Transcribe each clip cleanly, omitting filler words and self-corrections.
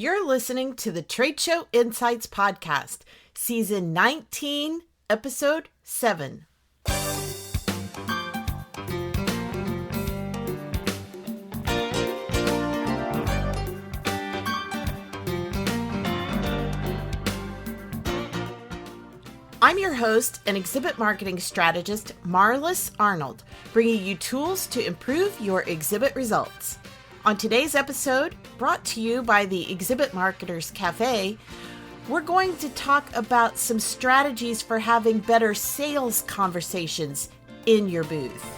You're listening to the Trade Show Insights Podcast, Season 19, Episode 7. I'm your host and exhibit marketing strategist, Marlis Arnold, bringing you tools to improve your exhibit results. On today's episode, brought to you by the Exhibit Marketers Cafe, we're going to talk about some strategies for having better sales conversations in your booth.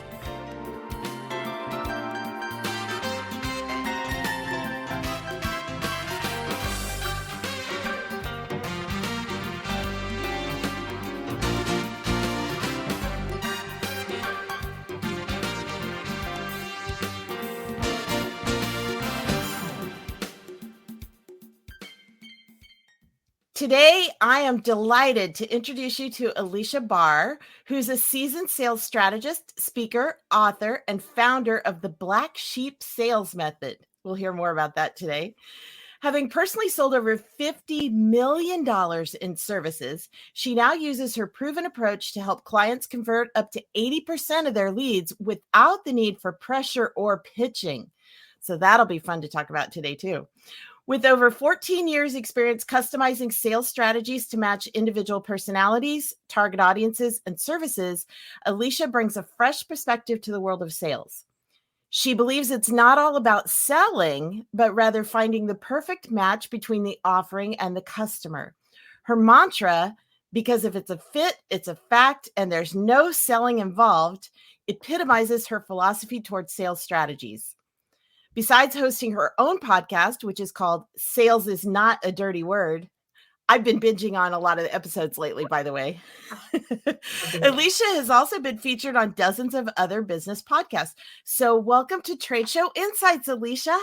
Today, I am delighted to introduce you to Alicia Barr, who's a seasoned sales strategist, speaker, author, and founder of the Black Sheep Sales Method. We'll hear more about that today. Having personally sold over $50 million in services, she now uses her proven approach to help clients convert up to 80% of their leads without the need for pressure or pitching. So that'll be fun to talk about today, too. With over 14 years experience customizing sales strategies to match individual personalities, target audiences, and services, Alicia brings a fresh perspective to the world of sales. She believes it's not all about selling, but rather finding the perfect match between the offering and the customer. Her mantra, because if it's a fit, it's a fact, and there's no selling involved, epitomizes her philosophy towards sales strategies. Besides hosting her own podcast, which is called Sales is Not a Dirty Word, I've been binging on a lot of the episodes lately, by the way. Alicia has also been featured on dozens of other business podcasts. So welcome to Trade Show Insights, Alicia.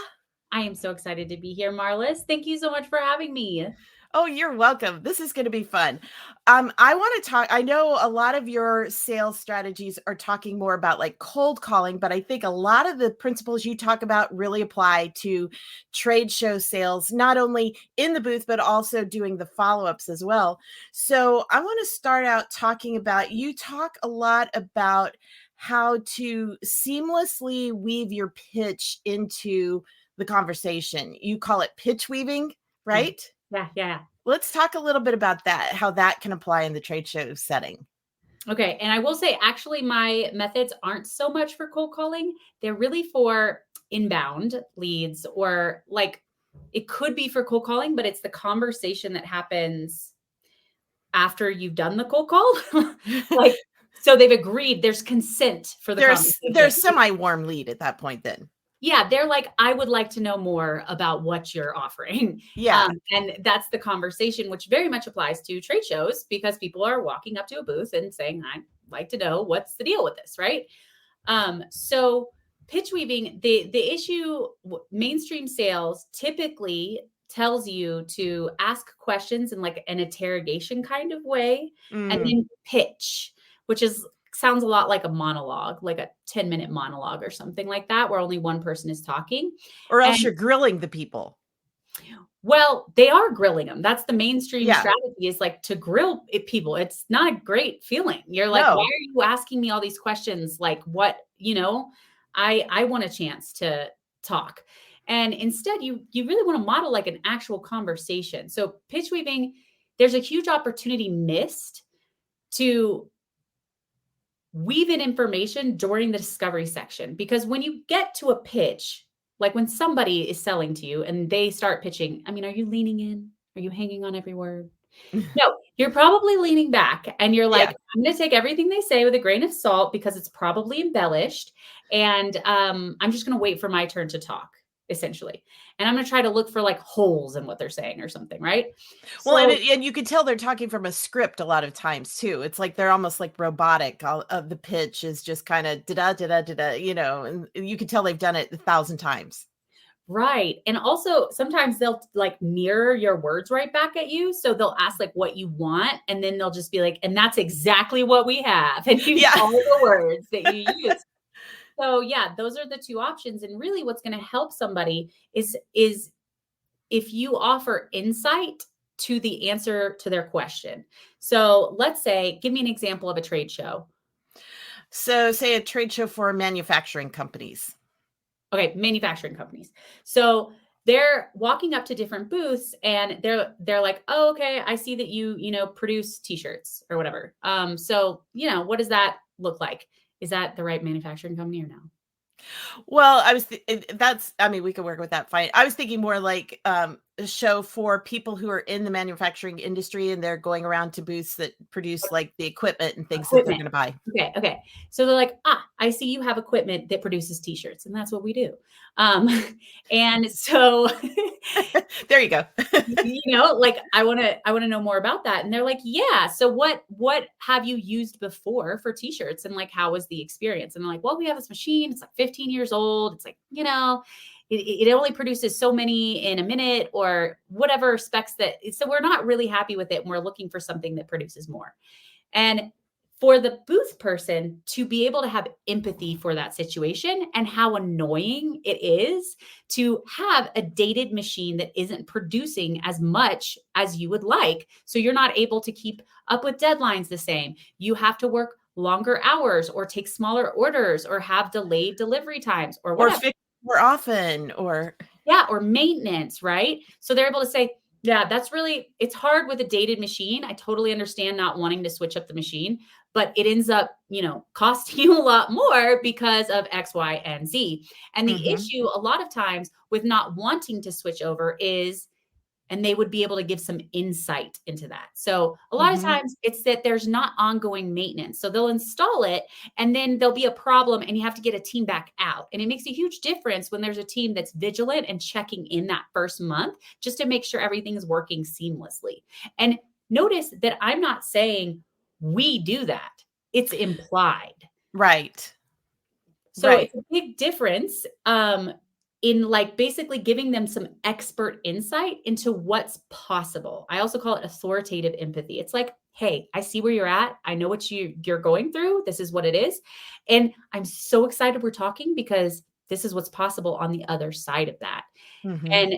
I am so excited to be here, Marlis. Thank you so much for having me. Oh, you're welcome. This is going to be fun. I want to talk. I know a lot of your sales strategies are talking more about like cold calling, but I think a lot of the principles you talk about really apply to trade show sales, not only in the booth, but also doing the follow-ups as well. So I want to start out talking about, you talk a lot about how to seamlessly weave your pitch into the conversation. You call it pitch weaving, right? Yeah. Let's talk a little bit about that, how that can apply in the trade show setting. Okay. And I will say, actually, my methods aren't so much for cold calling. They're really for inbound leads, or like it could be for cold calling, but it's the conversation that happens after you've done the cold call. Like, so they've agreed, there's consent for the conversation. There's semi-warm lead at that point then. Yeah, they're like, I would like to know more about what you're offering. Yeah. And that's the conversation, which very much applies to trade shows, because people are walking up to a booth and saying, I'd like to know what's the deal with this, right? So pitch weaving, the issue, mainstream sales typically tells you to ask questions in like an interrogation kind of way, and then pitch, which sounds a lot like a monologue, like a 10-minute monologue or something like that, where only one person is talking. Or else you're grilling the people. Well, they are grilling them. That's the mainstream strategy, is like to grill people. It's not a great feeling. You're like, why are you asking me all these questions? Like what, I want a chance to talk. And instead you really want to model like an actual conversation. So pitch weaving, there's a huge opportunity missed to weave in information during the discovery section. Because when you get to a pitch, like when somebody is selling to you and they start pitching, I mean, are you leaning in? Are you hanging on every word? No, you're probably leaning back and you're like, I'm going to take everything they say with a grain of salt because it's probably embellished. And I'm just going to wait for my turn to talk, essentially. And I'm going to try to look for like holes in what they're saying or something, right? Well, and you can tell they're talking from a script a lot of times too. It's like they're almost like robotic. All of the pitch is just kind of da-da, and you can tell they've done it 1,000 times. Right. And also sometimes they'll like mirror your words right back at you. So they'll ask like what you want, and then they'll just be like, and that's exactly what we have. And use all the words that you use. So yeah, those are the two options. And really what's going to help somebody is if you offer insight to the answer to their question. So let's say, give me an example of a trade show. So say a trade show for manufacturing companies. Okay, manufacturing companies. So they're walking up to different booths and they're like, oh, okay, I see that you produce t-shirts or whatever. So, what does that look like? Is that the right manufacturing company or no? Well, we could work with that fine. I was thinking more like a show for people who are in the manufacturing industry and they're going around to booths that produce like the equipment and things that they're going to buy. Okay. So they're like, I see you have equipment that produces t-shirts, and that's what we do. And so there you go. like I want to know more about that. And they're like, yeah. So what have you used before for t-shirts? And like, how was the experience? And I'm like, well, we have this machine. It's like 15 years old. It's like, it only produces so many in a minute or whatever specs so we're not really happy with it. And we're looking for something that produces more. And for the booth person to be able to have empathy for that situation and how annoying it is to have a dated machine that isn't producing as much as you would like. So you're not able to keep up with deadlines the same. You have to work longer hours or take smaller orders or have delayed delivery times or whatever. Or fix more often or maintenance, right? So they're able to say, yeah, it's hard with a dated machine. I totally understand not wanting to switch up the machine, but it ends up, costing you a lot more because of X, Y, and Z. And the issue a lot of times with not wanting to switch over is, and they would be able to give some insight into that. So a lot of times it's that there's not ongoing maintenance. So they'll install it and then there'll be a problem and you have to get a team back out. And it makes a huge difference when there's a team that's vigilant and checking in that first month just to make sure everything is working seamlessly. And notice that I'm not saying we do that. It's implied. Right. So it's a big difference. In like basically giving them some expert insight into what's possible. I also call it authoritative empathy. It's like, hey, I see where you're at. I know what you're going through. This is what it is. And I'm so excited we're talking because this is what's possible on the other side of that. And,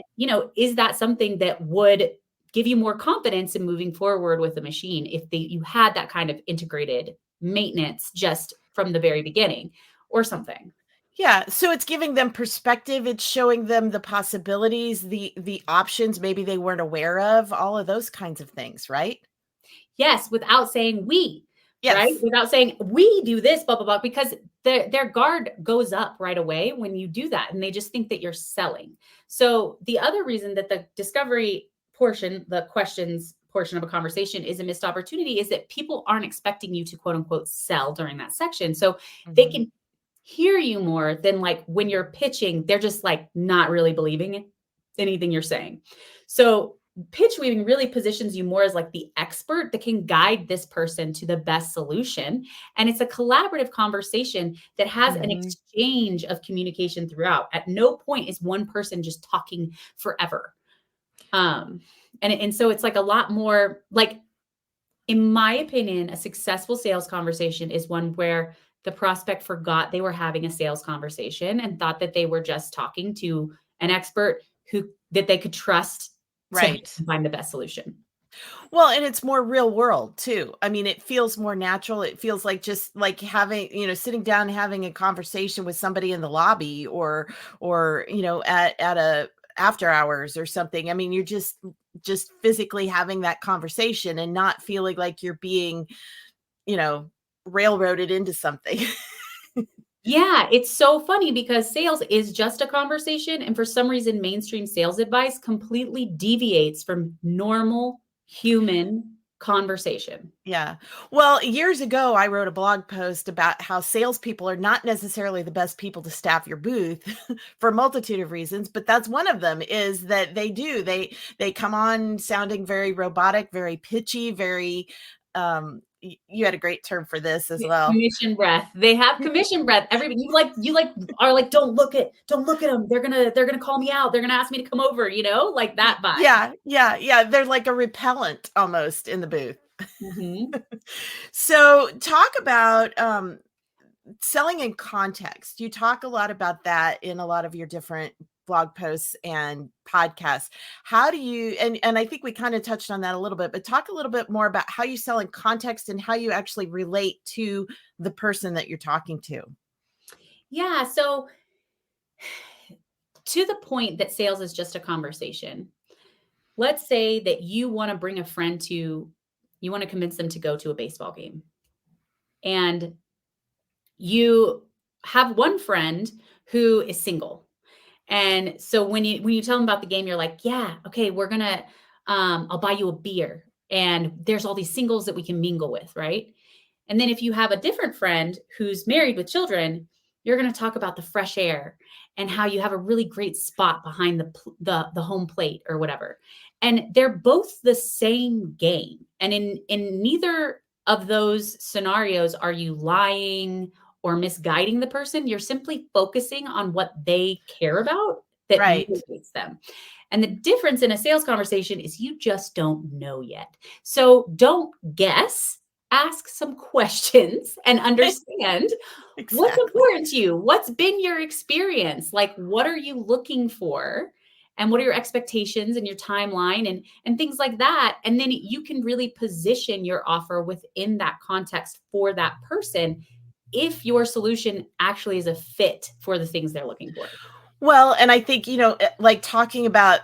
is that something that would give you more confidence in moving forward with the machine if you had that kind of integrated maintenance just from the very beginning or something? Yeah. So it's giving them perspective. It's showing them the possibilities, the options maybe they weren't aware of, all of those kinds of things, right? Yes, without saying we, yes. right? Without saying we do this, blah, blah, blah, because their guard goes up right away when you do that. And they just think that you're selling. So the other reason that the discovery portion, the questions portion of a conversation is a missed opportunity is that people aren't expecting you to quote unquote sell during that section. So they can hear you more than like when you're pitching, they're just like not really believing anything you're saying. So pitch weaving really positions you more as like the expert that can guide this person to the best solution. And it's a collaborative conversation that has an exchange of communication throughout. At no point is one person just talking forever. And so it's like a lot more like, in my opinion, a successful sales conversation is one where the prospect forgot they were having a sales conversation and thought that they were just talking to an expert that they could trust to find the best solution. Well, and it's more real world too. I mean, it feels more natural. It feels like just like having, sitting down and having a conversation with somebody in the lobby or at a after hours or something. I mean, you're just physically having that conversation and not feeling like you're being, railroaded into something. Yeah, it's so funny because sales is just a conversation. And for some reason, mainstream sales advice completely deviates from normal human conversation. Yeah. Well, years ago, I wrote a blog post about how salespeople are not necessarily the best people to staff your booth for a multitude of reasons, but that's one of them is that they come on sounding very robotic, very pitchy, very, you had a great term for this as well. Commission breath. They have commission breath. Everybody, you are like, don't look at them. They're gonna call me out. They're gonna ask me to come over. Like that vibe. Yeah. They're like a repellent almost in the booth. So talk about selling in context. You talk a lot about that in a lot of your different blog posts and podcasts. How do you, and I think we kind of touched on that a little bit, but talk a little bit more about how you sell in context and how you actually relate to the person that you're talking to. Yeah. So to the point that sales is just a conversation, let's say that you want to bring a friend to, you want to convince them to go to a baseball game. And you have one friend who is single. And so when you tell them about the game, you're like, yeah, okay, we're going to, I'll buy you a beer. And there's all these singles that we can mingle with, right? And then if you have a different friend who's married with children, you're going to talk about the fresh air and how you have a really great spot behind the home plate or whatever. And they're both the same game. And in neither of those scenarios are you lying or misguiding the person. You're simply focusing on what they care about that motivates them. And the difference in a sales conversation is you just don't know yet. So don't guess. Ask some questions and understand what's important to you. What's been your experience? Like, what are you looking for? And what are your expectations and your timeline and things like that? And then you can really position your offer within that context for that person if your solution actually is a fit for the things they're looking for. Well, and I think, like talking about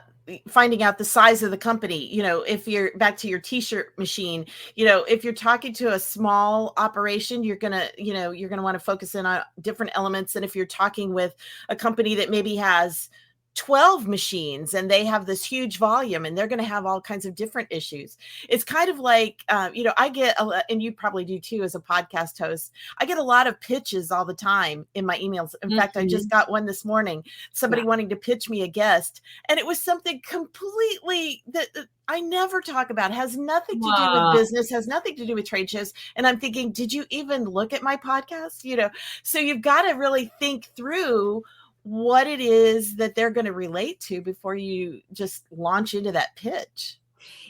finding out the size of the company, if you're back to your t-shirt machine, if you're talking to a small operation, you're going to want to focus in on different elements than if you're talking with a company that maybe has 12 machines and they have this huge volume and they're going to have all kinds of different issues. It's kind of like, I get, and you probably do too, as a podcast host, I get a lot of pitches all the time in my emails. In fact, I just got one this morning, somebody wanting to pitch me a guest, and it was something completely that I never talk about. It has nothing to do with business, has nothing to do with trade shows. And I'm thinking, did you even look at my podcast? So you've got to really think through what it is that they're going to relate to before you just launch into that pitch.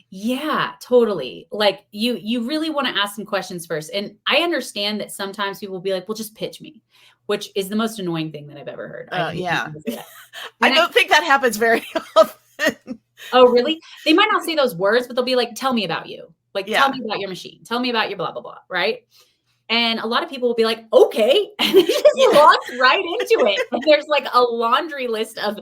Yeah, totally. Like you really want to ask some questions first. And I understand that sometimes people will be like, well, just pitch me, which is the most annoying thing that I've ever heard. Yeah. I don't think that happens very often. Oh, really? They might not say those words, but they'll be like, tell me about you. Like, tell me about your machine. Tell me about your blah, blah, blah. Right. And a lot of people will be like, okay. And they just walk right into it. And there's like a laundry list of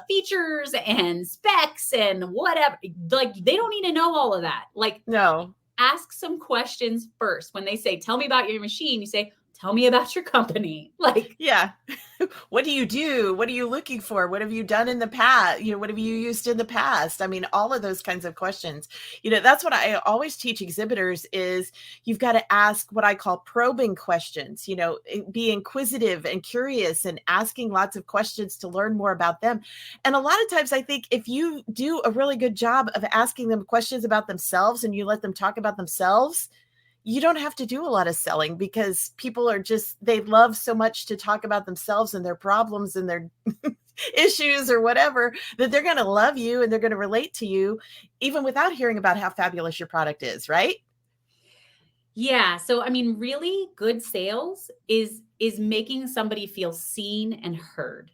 features and specs and whatever. Like, they don't need to know all of that. Like, no. Ask some questions first. When they say, tell me about your machine, you say, tell me about your company. Like, yeah. What do you do? What are you looking for? What have you done in the past? What have you used in the past? I mean, all of those kinds of questions. That's what I always teach exhibitors is you've got to ask what I call probing questions, be inquisitive and curious and asking lots of questions to learn more about them. And a lot of times I think if you do a really good job of asking them questions about themselves and you let them talk about themselves, you don't have to do a lot of selling because people are they love so much to talk about themselves and their problems and their issues or whatever, that they're going to love you and they're going to relate to you even without hearing about how fabulous your product is, right? Yeah. So, I mean, really good sales is making somebody feel seen and heard.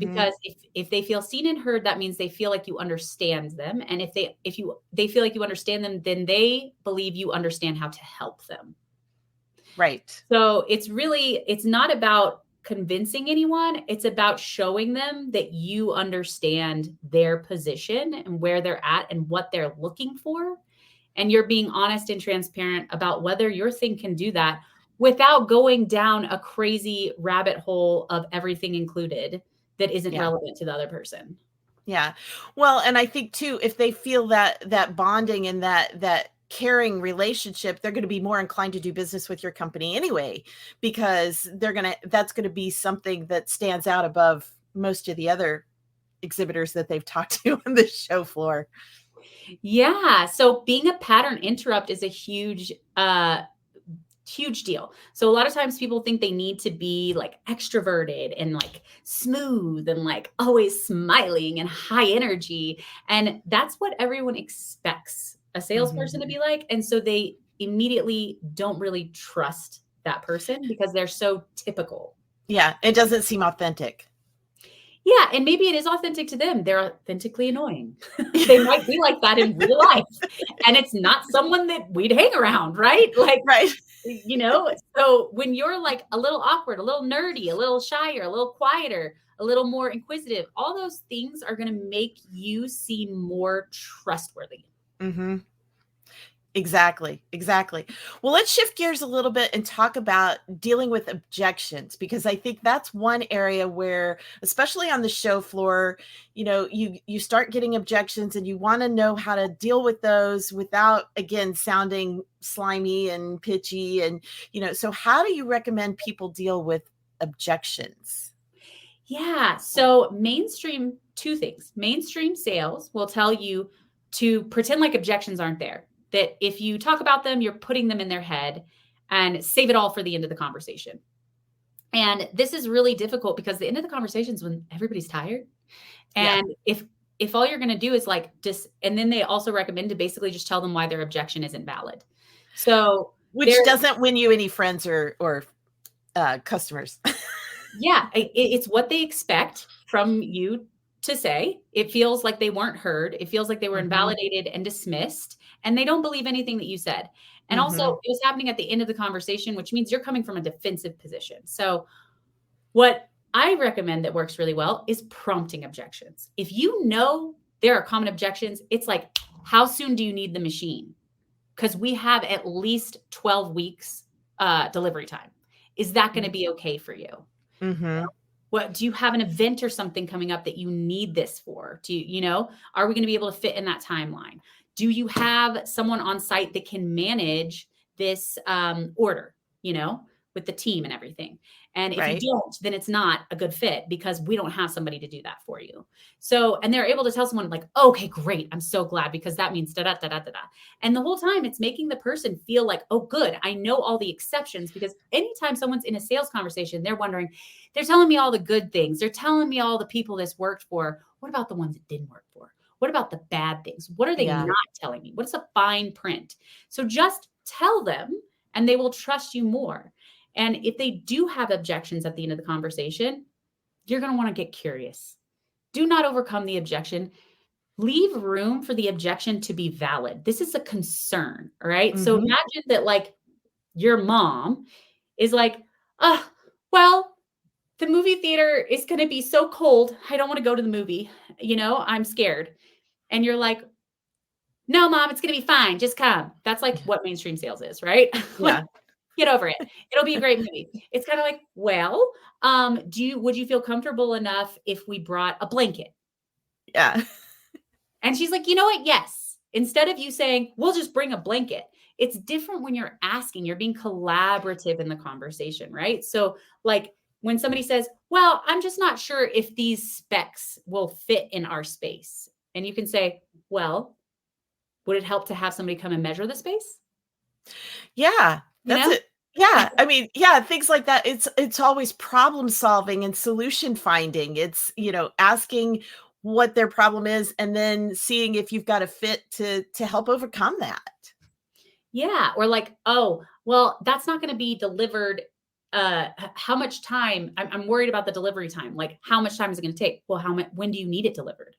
Because if they feel seen and heard, that means they feel like you understand them. And if they feel like you understand them, then they believe you understand how to help them. Right. So it's not about convincing anyone. It's about showing them that you understand their position and where they're at and what they're looking for. And you're being honest and transparent about whether your thing can do that without going down a crazy rabbit hole of everything included that isn't relevant to the other person. Yeah. Well, and I think too, if they feel that bonding and that caring relationship, they're going to be more inclined to do business with your company anyway, because that's going to be something that stands out above most of the other exhibitors that they've talked to on the show floor. Yeah. So being a pattern interrupt is a huge deal. So a lot of times people think they need to be like extroverted and like smooth and like always smiling and high energy. And that's what everyone expects a salesperson to be like. And so they immediately don't really trust that person because they're so typical. Yeah. It doesn't seem authentic. Yeah, and maybe it is authentic to them. They're authentically annoying. They might be like that in real life, and it's not someone that we'd hang around, right? Like, Right. So when you're like a little awkward, a little nerdy, a little shyer, a little quieter, a little more inquisitive, all those things are going to make you seem more trustworthy. Mm-hmm. Exactly. Well, let's shift gears a little bit and talk about dealing with objections, because I think that's one area where, especially on the show floor, you start getting objections and you want to know how to deal with those without, again, sounding slimy and pitchy. And, so how do you recommend people deal with objections? Yeah. So two things. Mainstream sales will tell you to pretend like objections aren't there. That if you talk about them, you're putting them in their head and save it all for the end of the conversation. And this is really difficult because the end of the conversation is when everybody's tired. And if all you're going to do is like and then they also recommend to basically just tell them why their objection isn't valid. So which doesn't win you any friends or customers. Yeah, it's what they expect from you to say. It feels like they weren't heard. It feels like they were invalidated and dismissed, and they don't believe anything that you said. And also, it was happening at the end of the conversation, which means you're coming from a defensive position. So what I recommend that works really well is prompting objections. If you know there are common objections, it's like, how soon do you need the machine? Because we have at least 12 weeks delivery time. Is that going to be okay for you? What do you have an event or something coming up that you need this for? Are we going to be able to fit in that timeline? Do you have someone on site that can manage this order, with the team and everything? And if you don't, then it's not a good fit because we don't have somebody to do that for you. So, and they're able to tell someone like, okay, great. I'm so glad because that means da, da, da, da, da, da. And the whole time it's making the person feel like, oh, good. I know all the exceptions, because anytime someone's in a sales conversation, they're wondering, they're telling me all the good things. They're telling me all the people this worked for. What about the ones it didn't work for? What about the bad things? What are they not telling me? What's a fine print? So just tell them and they will trust you more. And if they do have objections at the end of the conversation, you're going to want to get curious. Do not overcome the objection. Leave room for the objection to be valid. This is a concern, all right? So imagine that like your mom is like, well, the movie theater is going to be so cold. I don't want to go to the movie. I'm scared. And you're like, no, Mom, it's going to be fine. Just come. That's like what mainstream sales is, right? Yeah. Get over it. It'll be a great movie. It's kind of like, well, would you feel comfortable enough if we brought a blanket? Yeah. And she's like, you know what? Yes. Instead of you saying, we'll just bring a blanket. It's different when you're asking, you're being collaborative in the conversation, right? So like when somebody says, well, I'm just not sure if these specs will fit in our space. And you can say, well, would it help to have somebody come and measure the space? Yeah. That's it. Yeah. I mean, things like that. It's always problem solving and solution finding. It's, asking what their problem is and then seeing if you've got a fit to help overcome that. Yeah. Or like, oh, well, that's not going to be delivered. How much time? I'm worried about the delivery time. Like, how much time is it going to take? Well, when do you need it delivered?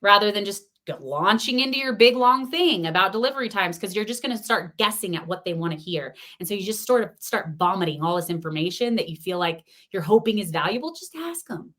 Rather than just launching into your big long thing about delivery times, because you're just going to start guessing at what they want to hear. And so you just sort of start vomiting all this information that you feel like you're hoping is valuable. Just ask them,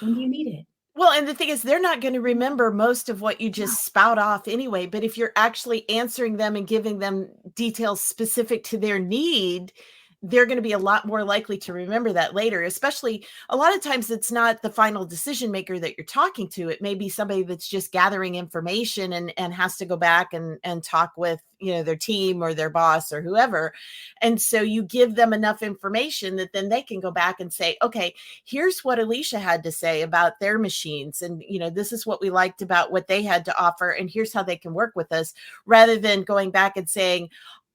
when do you need it? Well, and the thing is, they're not going to remember most of what you just spout off anyway. But if you're actually answering them and giving them details specific to their need, they're going to be a lot more likely to remember that later. Especially a lot of times it's not the final decision maker that you're talking to. It may be somebody that's just gathering information and has to go back and talk with, their team or their boss or whoever. And so you give them enough information that then they can go back and say, okay, here's what Alicia had to say about their machines. And, this is what we liked about what they had to offer. And here's how they can work with us, rather than going back and saying,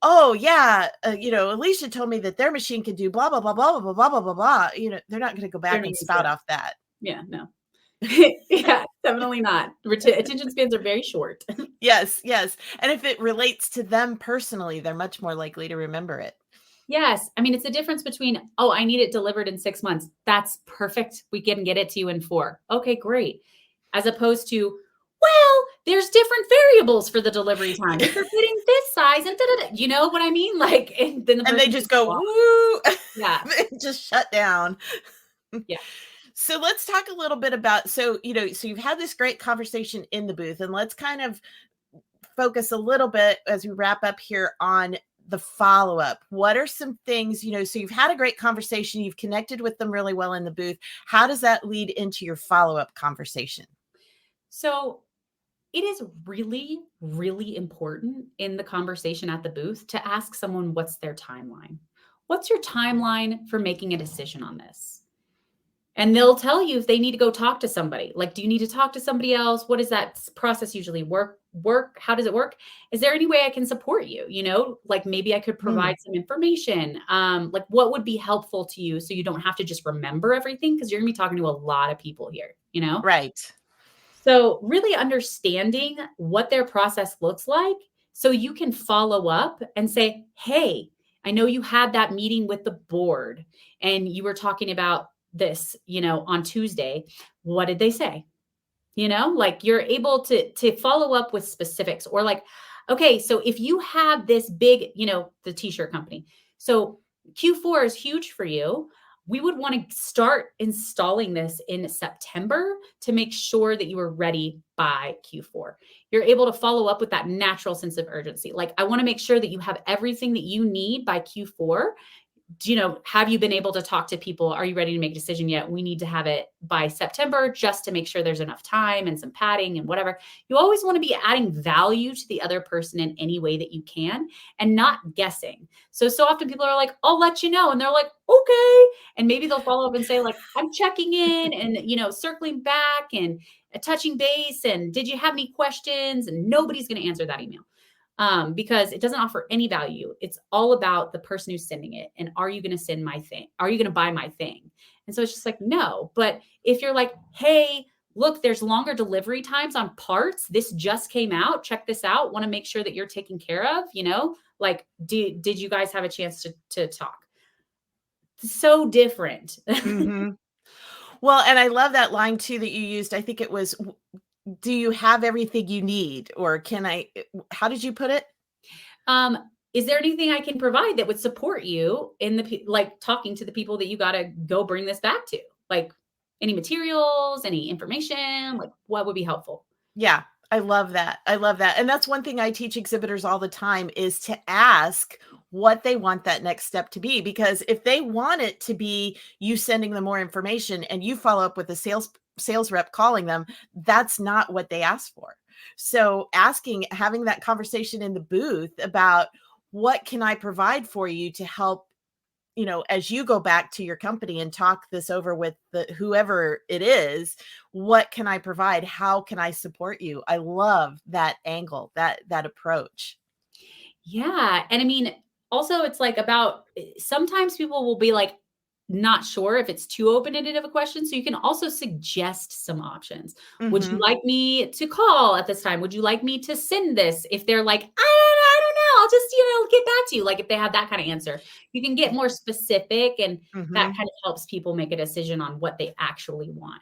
oh yeah, Alicia told me that their machine could do blah, blah, blah, blah, blah, blah, blah, blah, blah. They're not going to go back and spout off that. Yeah, no. Yeah, definitely not. Attention spans are very short. Yes. And if it relates to them personally, they're much more likely to remember it. Yes. I mean, it's the difference between, oh, I need it delivered in 6 months. That's perfect. We can get it to you in 4. Okay, great. As opposed to, well, there's different variables for the delivery time. If you're getting this size and you know what I mean? Like, and then the And they person just go, woo, yeah, they just shut down. yeah. So let's talk a little bit about, so you've had this great conversation in the booth, and let's kind of focus a little bit as we wrap up here on the follow-up. What are some things, so you've had a great conversation, you've connected with them really well in the booth. How does that lead into your follow-up conversation? So it is really, really important in the conversation at the booth to ask someone what's their timeline. What's your timeline for making a decision on this? And they'll tell you if they need to go talk to somebody. Like, do you need to talk to somebody else? What does that process usually work? How does it work? Is there any way I can support you? Like maybe I could provide some information. Like what would be helpful to you so you don't have to just remember everything, because you're gonna be talking to a lot of people here, Right. So really understanding what their process looks like so you can follow up and say, hey, I know you had that meeting with the board and you were talking about this, on Tuesday. What did they say? Like you're able to follow up with specifics, or like, okay, so if you have this big, the t-shirt company, so Q4 is huge for you. We would want to start installing this in September to make sure that you are ready by Q4. You're able to follow up with that natural sense of urgency. Like, I want to make sure that you have everything that you need by Q4. Have you been able to talk to people? Are you ready to make a decision yet? We need to have it by September just to make sure there's enough time and some padding and whatever. You always want to be adding value to the other person in any way that you can and not guessing. So often people are like, I'll let you know. And they're like, okay. And maybe they'll follow up and say like, I'm checking in and, circling back and touching base. And did you have any questions? And nobody's going to answer that email. Because it doesn't offer any value. It's all about the person who's sending it. And are you going to send my thing? Are you going to buy my thing? And so it's just like, no. But if you're like, hey, look, there's longer delivery times on parts. This just came out. Check this out. Want to make sure that you're taken care of, like, did you guys have a chance to talk? So different. Mm-hmm. Well, and I love that line too that you used. I think it was, do you have everything you need? Or how did you put it? Is there anything I can provide that would support you in like talking to the people that you got to go bring this back to? Like any materials, any information, like what would be helpful? Yeah, I love that. I love that. And that's one thing I teach exhibitors all the time, is to ask what they want that next step to be. Because if they want it to be you sending them more information and you follow up with a sales rep calling them, that's not what they asked for. So having that conversation in the booth about what can I provide for you to help, as you go back to your company and talk this over with whoever it is, what can I provide? How can I support you? I love that angle, that approach. Yeah. And I mean, also it's like about, sometimes people will be like, not sure if it's too open-ended of a question. So you can also suggest some options. Mm-hmm. Would you like me to call at this time? Would you like me to send this? If they're like, I don't know, I'll just, get back to you. Like if they have that kind of answer, you can get more specific, and that kind of helps people make a decision on what they actually want.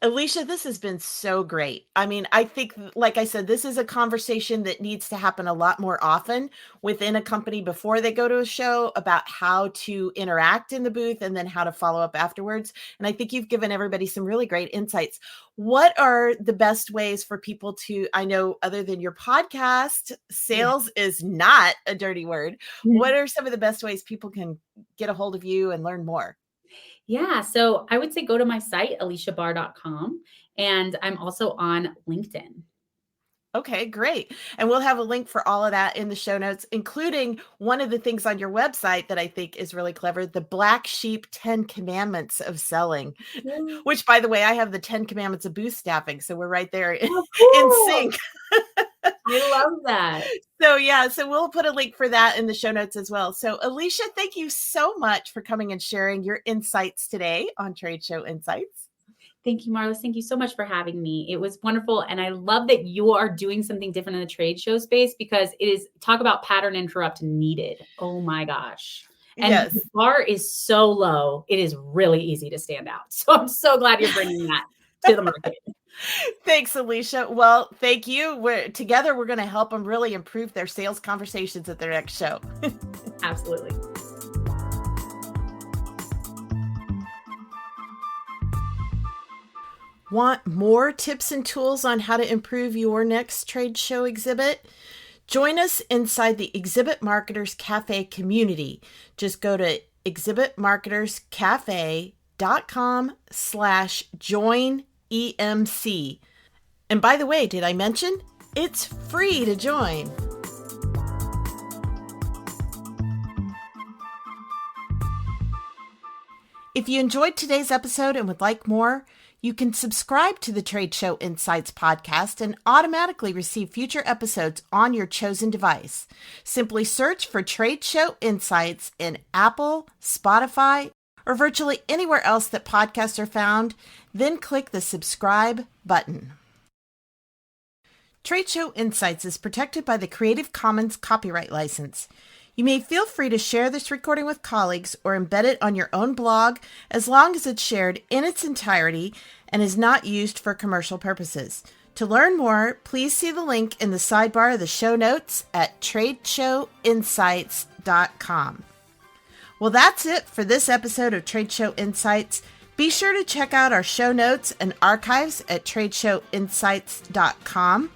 Alicia, this has been so great. I mean, I think, like I said, this is a conversation that needs to happen a lot more often within a company before they go to a show, about how to interact in the booth and then how to follow up afterwards. And I think you've given everybody some really great insights. What are the best ways for people to, I know other than your podcast, sales is not a dirty word. What are some of the best ways people can get a hold of you and learn more? Yeah. So I would say go to my site, aliciabarr.com. And I'm also on LinkedIn. Okay, great. And we'll have a link for all of that in the show notes, including one of the things on your website that I think is really clever, the Black Sheep 10 Commandments of Selling, which, by the way, I have the 10 Commandments of booth staffing. So we're right there in sync. I love that. So we'll put a link for that in the show notes as well. So Alicia, thank you so much for coming and sharing your insights today on Trade Show Insights. Thank you, Marlis. Thank you so much for having me. It was wonderful. And I love that you are doing something different in the trade show space, because it is, talk about pattern interrupt needed. Oh my gosh. And yes. the bar is so low, it is really easy to stand out. So I'm so glad you're bringing that to the market. Thanks, Alicia. Well, thank you. Together, we're going to help them really improve their sales conversations at their next show. Absolutely. Want more tips and tools on how to improve your next trade show exhibit? Join us inside the Exhibit Marketers Cafe community. Just go to exhibitmarketerscafe.com/join-EMC. And by the way, did I mention it's free to join? If you enjoyed today's episode and would like more, you can subscribe to the Trade Show Insights podcast and automatically receive future episodes on your chosen device. Simply search for Trade Show Insights in Apple, Spotify, or virtually anywhere else that podcasts are found, then click the subscribe button. Trade Show Insights is protected by the Creative Commons copyright license. You may feel free to share this recording with colleagues or embed it on your own blog as long as it's shared in its entirety and is not used for commercial purposes. To learn more, please see the link in the sidebar of the show notes at tradeshowinsights.com. Well, that's it for this episode of Trade Show Insights. Be sure to check out our show notes and archives at tradeshowinsights.com.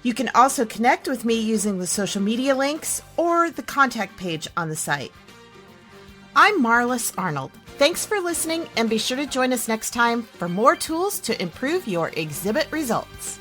You can also connect with me using the social media links or the contact page on the site. I'm Marlis Arnold. Thanks for listening, and be sure to join us next time for more tools to improve your exhibit results.